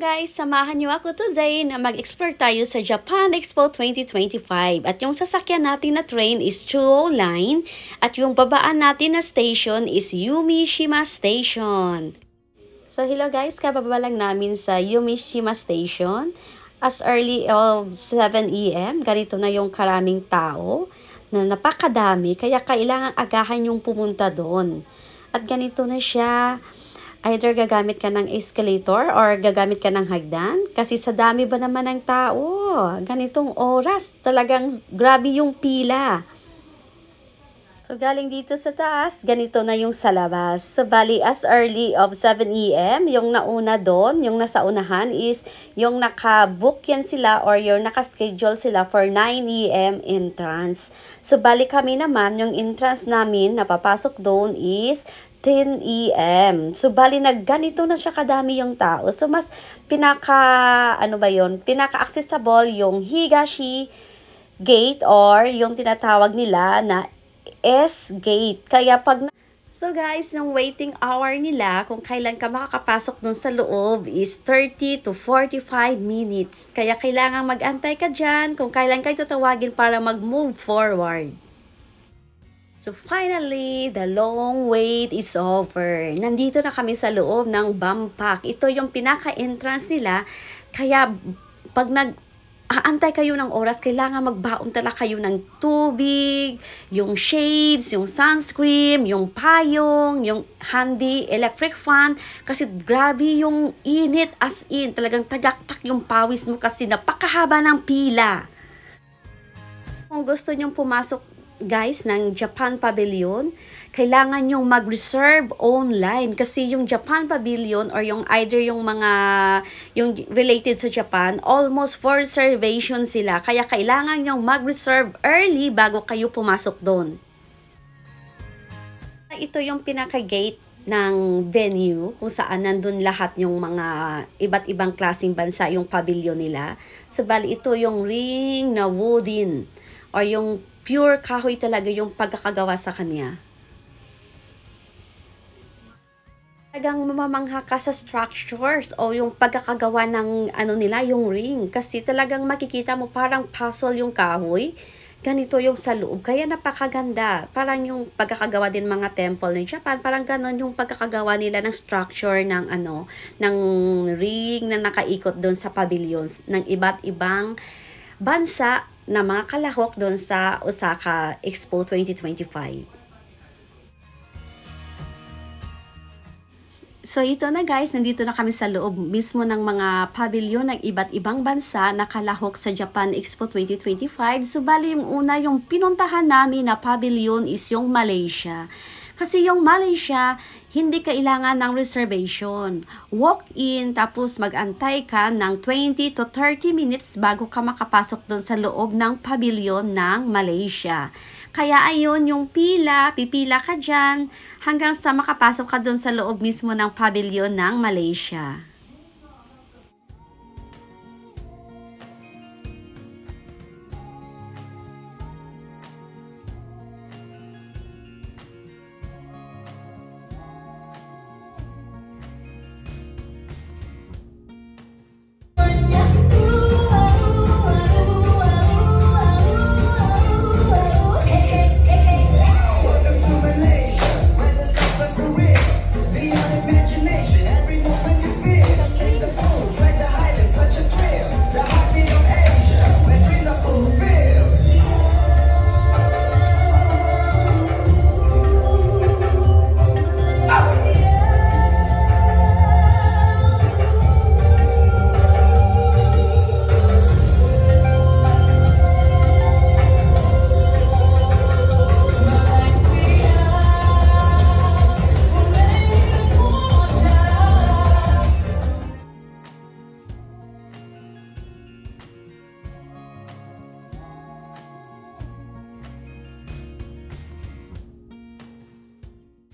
guys, samahan niyo ako today na mag-explore tayo sa Japan Expo 2025. At yung sasakyan natin na train is Chuo Line at yung babaan natin na station is Umishima Station. So hello guys, kababa lang namin sa Umishima Station. As early of 7 AM, ganito na yung karaming tao na napakadami kaya kailangan agahan yung pumunta doon. At ganito na siya. Either gagamit ka ng escalator or gagamit ka ng hagdan. Kasi sa dami ba naman ng tao, ganitong oras, talagang grabe yung pila. So galing dito sa taas, ganito na yung sa labas. So bali as early of 7 AM, yung nauna doon, yung nasa unahan is yung naka-book yan sila or yung naka-schedule sila for 9 AM entrance. So bali kami naman, yung entrance namin na papasok doon is 10 AM. So, bali ganito na siya kadami yung tao. So, mas pinaka-accessible yung Higashi Gate or yung tinatawag nila na S-Gate. Kaya So, guys, yung waiting hour nila, kung kailan ka makakapasok dun sa loob is 30 to 45 minutes. Kaya kailangan mag-antay ka dyan kung kailan kayo tatawagin para mag-move forward. So finally, the long wait is over. Nandito na kami sa loob ng Bampak. Ito yung pinaka-entrance nila. Kaya pag aantay kayo ng oras, kailangan magbaon talaga kayo ng tubig, yung shades, yung sunscreen, yung payong, yung handy electric fan. Kasi grabe yung init as in. Talagang tagaktak yung pawis mo kasi napakahaba ng pila. Kung gusto nyong pumasok guys ng Japan Pavilion, kailangan yung mag-reserve online kasi yung Japan Pavilion or yung either yung mga yung related sa Japan, almost for reservation sila. Kaya kailangan yung mag-reserve early bago kayo pumasok doon. Ito yung pinaka-gate ng venue kung saan nandun lahat yung mga iba't ibang klaseng bansa yung pavilion nila. So bali ito yung ring na wooden or yung pure kahoy talaga yung pagkakagawa sa kanya. Talagang mamamangha ka sa structures o yung pagkakagawa ng nila, yung ring. Kasi talagang makikita mo parang puzzle yung kahoy. Ganito yung sa loob. Kaya napakaganda. Parang yung pagkakagawa din mga temple ng Japan, parang ganon yung pagkakagawa nila ng structure ng ng ring na nakaikot doon sa pavilions ng iba't ibang bansa na mga kalahok doon sa Osaka Expo 2025. So ito na guys, nandito na kami sa loob mismo ng mga pavilion ng iba't ibang bansa na kalahok sa Japan Expo 2025. So bali yung una, yung pinuntahan namin na pavilion is yung Malaysia. Kasi yung Malaysia, hindi kailangan ng reservation. Walk-in, tapos mag-antay ka ng 20 to 30 minutes bago ka makapasok doon sa loob ng pavilion ng Malaysia. Kaya ayun, yung pipila ka dyan, hanggang sa makapasok ka doon sa loob mismo ng pavilion ng Malaysia.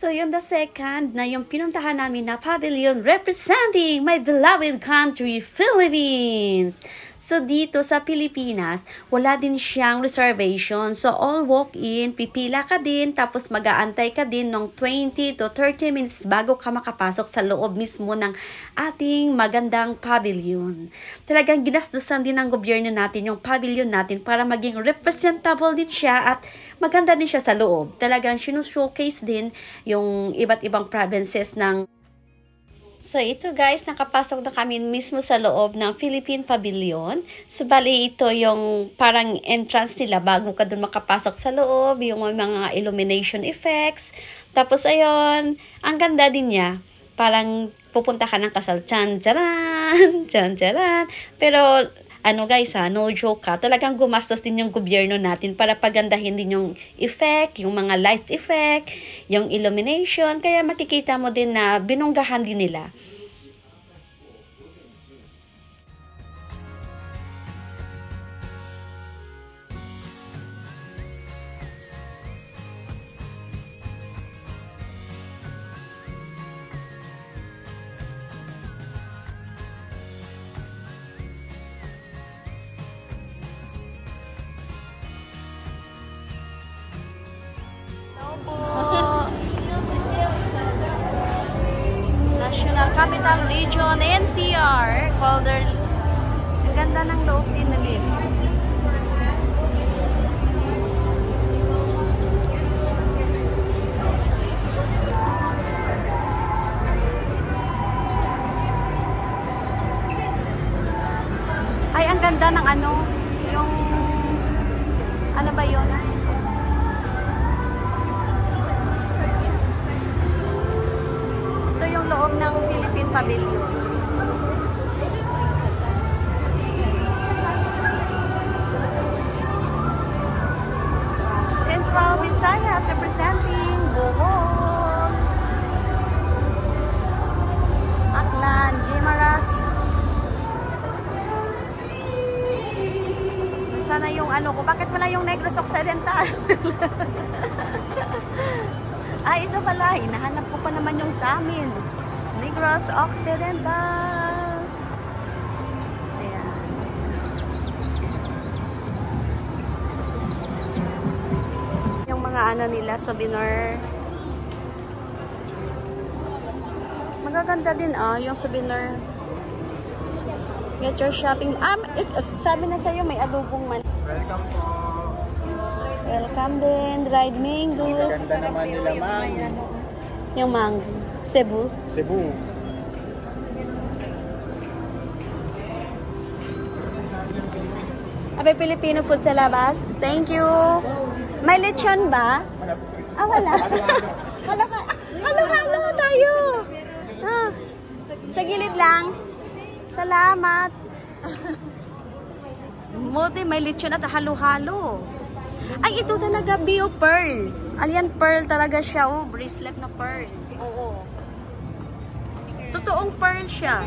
So, yung the second na yung pinuntahan namin na pavilion representing my beloved country, Philippines. So, dito sa Pilipinas, wala din siyang reservation. So, all walk-in, pipila ka din, tapos mag-aantay ka din ng 20 to 30 minutes bago ka makapasok sa loob mismo ng ating magandang pavilion. Talagang ginastusan din ng gobyerno natin yung pavilion natin para maging representable din siya at maganda din siya sa loob. Talagang sinus-showcase din yung iba't ibang provinces ng. So, ito guys, nakapasok na kami mismo sa loob ng Philippine Pavilion. So, bali ito yung parang entrance nila bago ka dun makapasok sa loob, yung mga illumination effects. Tapos, ayun, ang ganda din niya. Parang pupunta ka ng kasal, tsan-tsaran, tsan-tsaran. Pero, ano guys ha, no joke ha, talagang gumastos din yung gobyerno natin para pagandahin din yung effect, yung mga light effect, yung illumination, kaya makikita mo din na binunggahan din nila. National Capital Region, NCR, Calder. Ang ganda ng loob din na nila. Ay, ang ganda ng ano, yung, ano ba yun? Ito yung loob ng Philippine Pavilion. Central Visayas representing Bohol, Aklan, Guimaras. Sana yung ano ko, bakit wala yung Negros Occidental? Ay, ito pala, hinahanap ko pa naman yung sa amin. Negros Occidental. Ayan. Yung mga ano nila, souvenir. Magaganda din yung souvenir. Get your shopping. Sabi na sa'yo, may adobong man. Welcome po. Welcome din. Dried mangoes. Ganda naman nila, mango. Yung mango. Cebu. Cebu. Abe, Filipino food sa labas. Thank you. May lechon ba? Wala. Wala ka. Halo-halo tayo. Sa gilid lang. Salamat. Mote, may lechon at halo-halo. Ay, ito talaga, Bio Pearl. Alien pearl talaga siya. Oh, bracelet na pearl. Oo. Totoong pearl siya.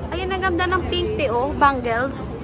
Ayan, ang ganda ng pink tea, oh. Bangles.